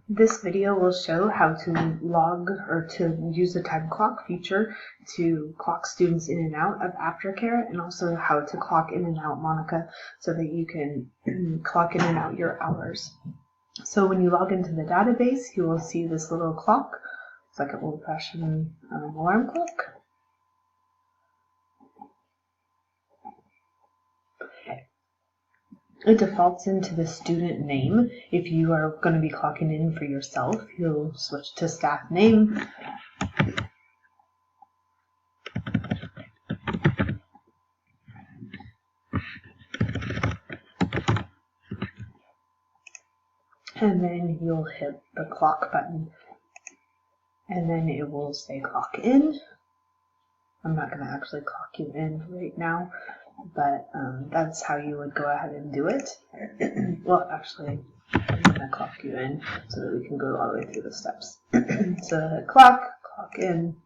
This video will show how to log or to use the time clock feature to clock students in and out of aftercare, and also how to clock in and out Monica so that you can clock in and out your hours. So when you log into the database, you will see this little clock. It's like an old-fashioned alarm clock. It defaults into the student name. If you are going to be clocking in for yourself, you'll switch to staff name. And then you'll hit the clock button. And then it will say clock in. I'm not going to actually clock you in right now, but that's how you would go ahead and do it. Well, actually, I'm going to clock you in so that we can go all the way through the steps. So hit clock in,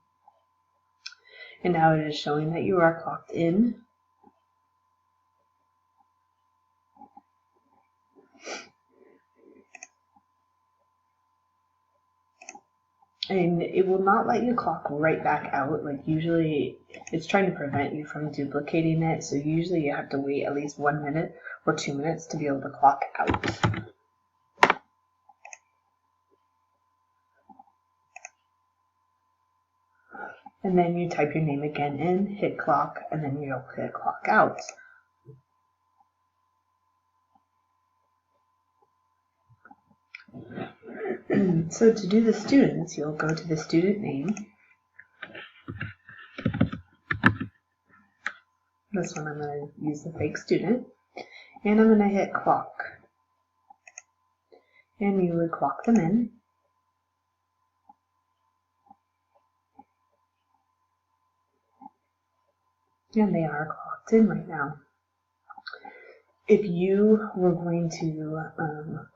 and now it is showing that you are clocked in. And it will not let you clock right back out. Like usually it's trying to prevent you from duplicating it. So usually you have to wait at least 1 minute or 2 minutes to be able to clock out. And then you type your name again in, hit clock, and then you'll hit clock out. So to do the students, you'll go to the student name. This one I'm going to use the fake student. And I'm going to hit clock. And you would clock them in. And they are clocked in right now. If you were going to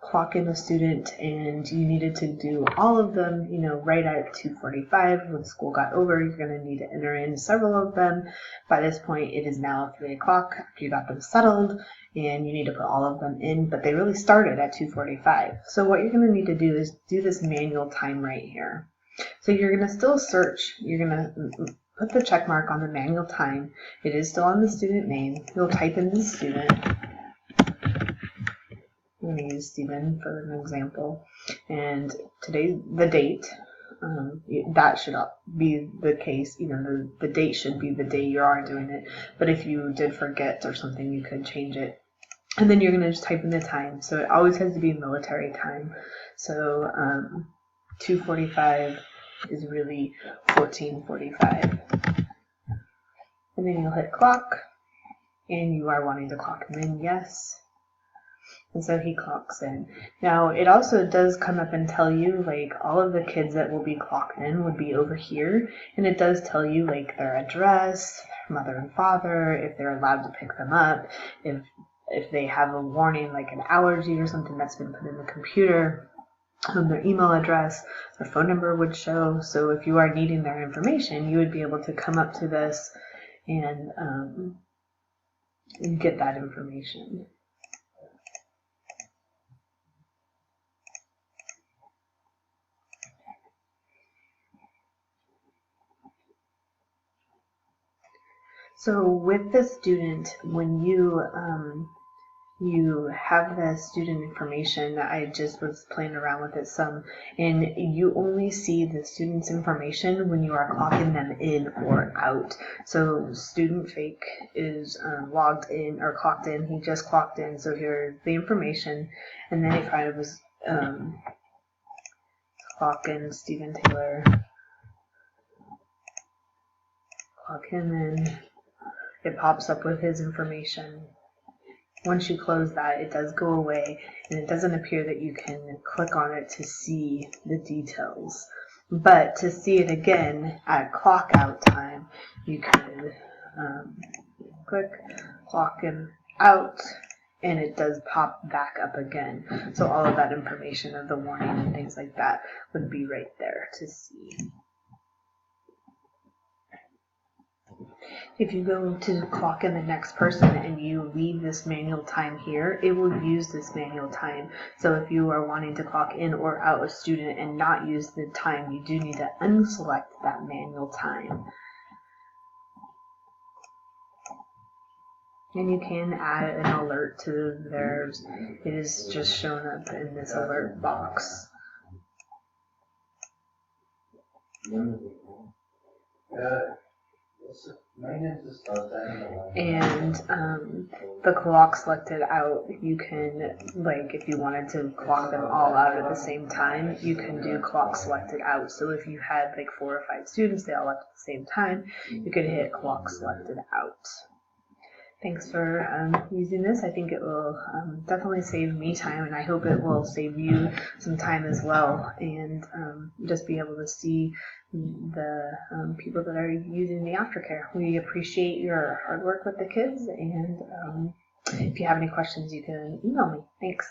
clock in a student and you needed to do all of them, right at 2:45 when school got over, you're going to need to enter in several of them. By this point, it is now 3 o'clock after you got them settled, and you need to put all of them in, but they really started at 2:45. So what you're going to need to do is do this manual time right here. So you're going to still search. You're going to put the check mark on the manual time. It is still on the student name. You'll type in the student. I'm going to use Stephen for an example. And today, the date, that should be the case. The date should be the day you are doing it. But if you did forget or something, you could change it. And then you're going to just type in the time. So it always has to be military time. So 2:45 is really 14:45. And then you'll hit clock. And you are wanting to clock him in, yes. And so he clocks in. Now, it also does come up and tell you, like, all of the kids that will be clocked in would be over here. And it does tell you, like, their address, their mother and father, if they're allowed to pick them up, if they have a warning, like an allergy or something that's been put in the computer, their email address, their phone number would show. So if you are needing their information, you would be able to come up to this and get that information. So with the student, when you have the student information, I just was playing around with it some, and you only see the student's information when you are clocking them in or out. So student fake is logged in or clocked in. He just clocked in, so here's the information. And then if I was clock in Stephen Taylor, clock him in, it pops up with his information. Once you close that, it does go away, and it doesn't appear that you can click on it to see the details. But to see it again at clock out time, you could click clock in out, and it does pop back up again. So all of that information of the warning and things like that would be right there to see. If you go to clock in the next person and you leave this manual time here, it will use this manual time. So if you are wanting to clock in or out a student and not use the time, you do need to unselect that manual time. And you can add an alert to theirs. It is just shown up in this alert box. And the clock selected out, you can, like if you wanted to clock them all out at the same time, you can do clock selected out. So if you had like 4 or 5 students, they all left at the same time, you could hit clock selected out. Thanks for using this. I think it will definitely save me time, and I hope it will save you some time as well, and just be able to see the people that are using the aftercare. We appreciate your hard work with the kids, and if you have any questions, you can email me. Thanks.